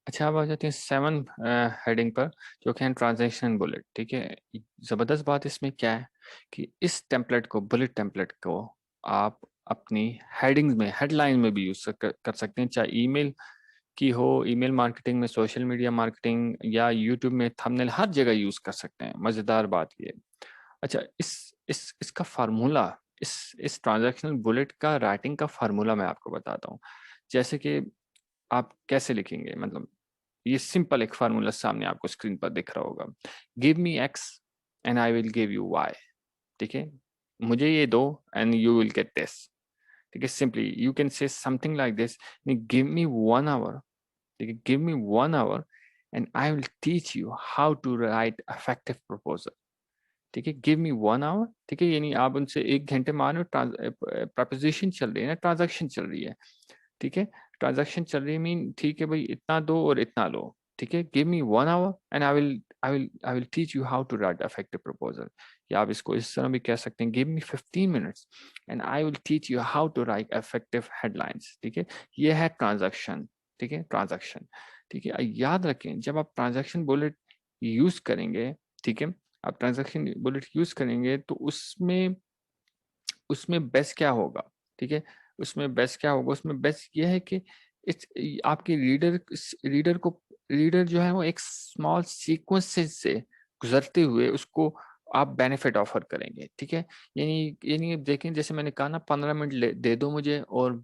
अच्छा, अब आ जाते हैं 7 हेडिंग पर, जो कि है ट्रांजैक्शन बुलेट। ठीक है, ज़बरदस्त बात इसमें क्या है कि इस टेम्पलेट को, बुलेट टेम्पलेट को, आप अपनी हेडिंग्स में, हेडलाइन में भी यूज़ कर सकते हैं, चाहे ईमेल की हो, ईमेल मार्केटिंग में, सोशल मीडिया मार्केटिंग, या यूट्यूब में थंबनेल, हर जगह यूज़ कर सकते हैं। मज़ेदार बात ये है। अच्छा, इसका फार्मूला, इस ट्रांजैक्शनल बुलेट का राइटिंग का फार्मूला मैं आपको बताता हूँ। जैसे कि आप कैसे लिखेंगे, मतलब ये सिंपल एक फार्मूला सामने आपको स्क्रीन पर दिख रहा होगा। Give me X and I will give you Y. ठीक है, मुझे ये दो and you will get this. ठीक है, simply you can say something like this, give me 1 hour. ठीक है, give me 1 hour and I will teach you how to write effective proposal. ठीक है, गिव मी 1 आवर। ठीक है, यानी आप उनसे 1 घंटे मान लो, प्रपोजिशन चल रही है ना, ट्रांजैक्शन चल रही है। ठीक है, ट्रांजैक्शन चल रही है, मीन ठीक है भाई, इतना दो और इतना लो। ठीक है, give me 1 hour and I will teach you how to write effective proposal. या आप इसको इस तरह भी कह सकते हैं, give me 15 minutes and I will teach you how to write effective headlines. ठीक है, ये है ट्रांजैक्शन। ठीक है, ट्रांजैक्शन। ठीक है, याद रखें, जब आप ट्रांजैक्शन बुलेट यूज करेंगे, ठीक है, आप ट्रांजैक्शन बुलेट यूज करेंगे तो उसमें उसमें बेस्ट क्या होगा। ठीक है, उसमें बेस्ट क्या होगा, उसमें बेस्ट ये है कि इस आपके रीडर जो है वो एक स्मॉल सीक्वेंस से गुजरते हुए उसको आप बेनिफिट ऑफर करेंगे। ठीक है, यानी देखें, जैसे मैंने कहा ना, 15 मिनट दे दो मुझे और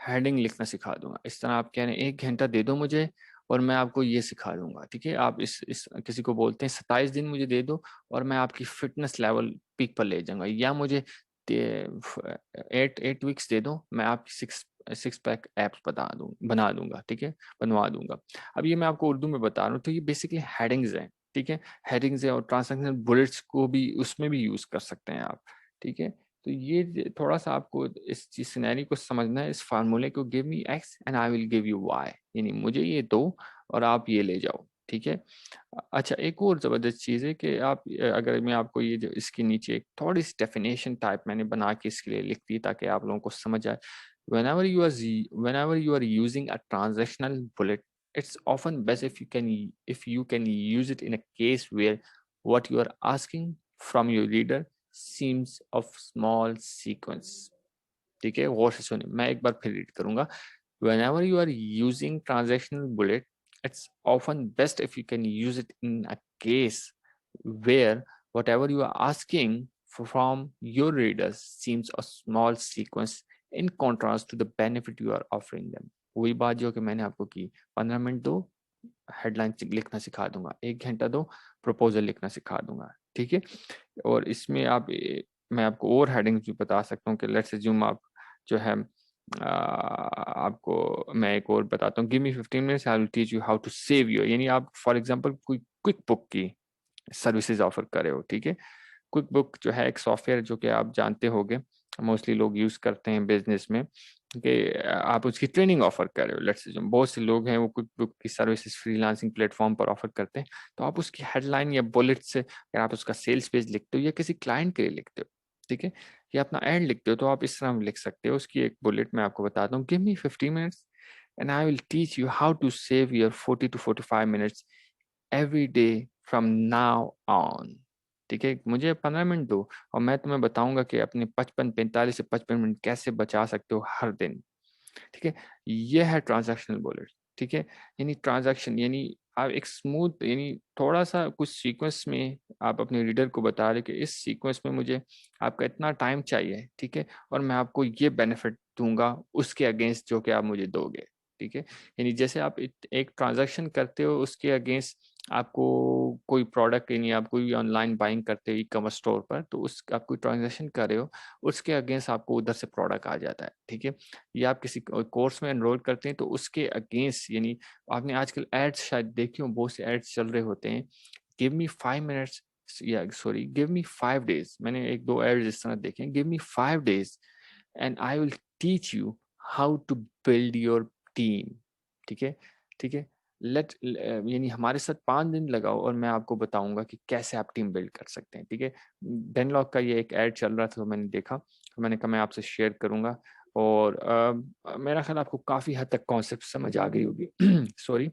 हेडिंग लिखना सिखा दूंगा। इस तरह आप कह रहे हैं 1 घंटा दे दो मुझे और मैं आपको ये सिखा दूंगा। ठीक है, आप इस किसी को बोलते हैं 27 दिन मुझे दे दो और मैं आपकी फिटनेस लेवल पीक पर ले जाऊंगा, या मुझे 8 वीक्स दे दो, मैं आपकी सिक्स सिक्स पैक एप्स बना दूंगा। ठीक है, बनवा दूंगा। अब ये मैं आपको उर्दू में बता रहा हूँ, तो ये बेसिकली हेडिंग्स हैं। ठीक है, हेडिंग्स है, और ट्रांसलेशन बुलेट्स को भी उसमें भी यूज कर सकते हैं आप। ठीक है, तो ये थोड़ा सा आपको इस चीज सिनेरियो को समझना है, इस फार्मूले को, give me X and I will give you Y, यानी मुझे ये दो और आप ये ले जाओ। ठीक है, अच्छा, एक और जबरदस्त चीज है कि आप, अगर मैं आपको ये जो इसके नीचे एक थोड़ी सी डेफिनेशन टाइप मैंने बना के इसके लिए लिख दी ताकि आप लोगों को समझ आए। whenever you are whenever you are using a transactional bullet, it's often best if you can use it in a case where what you are asking from your reader seems of small sequence। ठीक है, गौर से सुनिए, मैं एक बार फिर read करूंगा। whenever you are using transactional bullet, it's often best if you can use it in a case where whatever you are asking from your readers seems a small sequence in contrast to the benefit you are offering them। वही बात जो कि मैंने आपको की, 15 minute दो, headline लिखना सिखा दूंगा, 1 घंटा दो, प्रपोजल लिखना सिखा दूंगा। ठीक है, और इसमें आप मैं आपको और हेडिंग्स भी बता सकता हूँ कि लेट्स अज्यूम आप जो है, आपको मैं एक और बताता हूँ, give me 15 minutes I will teach you how to save your, यानी आप फॉर एग्जांपल कोई क्विक बुक की सर्विसेज ऑफर कर रहे हो। ठीक है, क्विक बुक जो है एक सॉफ्टवेयर जो कि आप जानते होंगे, मोस्टली लोग यूज करते हैं बिजनेस में, कि आप उसकी ट्रेनिंग ऑफर कर रहे हो। लेट्स से बहुत से लोग हैं वो क्विक बुक की सर्विसेज फ्रीलांसिंग प्लेटफॉर्म पर ऑफर करते हैं, तो आप उसकी हेडलाइन या बुलेट से, अगर आप उसका सेल्स पेज लिखते हो या किसी क्लाइंट के लिए लिखते हो, ठीक है, या अपना एड लिखते हो, तो आप इस तरह लिख सकते हो। उसकी एक बुलेट मैं आपको बताता हूँ, give me 15 minutes and I will teach you how to save your 40 to 45 minutes every day from now on. ठीक है, मुझे 15 मिनट दो और मैं तुम्हें बताऊंगा कि अपने 45 से 55 मिनट कैसे बचा सकते हो हर दिन। ठीक है, ये है ट्रांजैक्शनल बुलेट। ठीक है, यानी ट्रांजैक्शन यानी आप एक स्मूथ, यानी थोड़ा सा कुछ सीक्वेंस में आप अपने रीडर को बता रहे कि इस सीक्वेंस में मुझे आपका इतना टाइम चाहिए। ठीक है, और मैं आपको ये बेनिफिट दूंगा उसके अगेंस्ट जो कि आप मुझे दोगे। ठीक है, यानी जैसे आप एक ट्रांजैक्शन करते हो उसके अगेंस्ट आपको कोई प्रोडक्ट, यानी आप कोई ऑनलाइन बाइंग करते हो ई कॉमर्स स्टोर पर, तो उस आप कोई ट्रांजैक्शन कर रहे हो, उसके अगेंस्ट आपको उधर से प्रोडक्ट आ जाता है। ठीक है, या आप किसी कोर्स में एनरोल करते हैं तो उसके अगेंस्ट, यानी आपने आजकल एड्स शायद देखी हो, बहुत से एड्स चल रहे होते हैं, गिव मी 5 मिनट्स, या सॉरी गिव मी 5 डेज, मैंने एक दो एड्स इस तरह देखे, give me 5 days and I will teach you how to build your team. ठीक है, ठीक है, लेट यानी हमारे साथ 5 दिन लगाओ और मैं आपको बताऊंगा कि कैसे आप टीम बिल्ड कर सकते हैं। ठीक है, बेनलॉक का ये एक एड चल रहा था तो मैंने देखा, तो मैंने कहा मैं आपसे शेयर करूंगा। और मेरा ख्याल आपको काफ़ी हद तक कॉन्सेप्ट समझ आ गई होगी। सॉरी।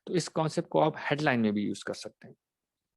तो इस कॉन्सेप्ट को आप हेडलाइन में भी यूज़ कर सकते हैं।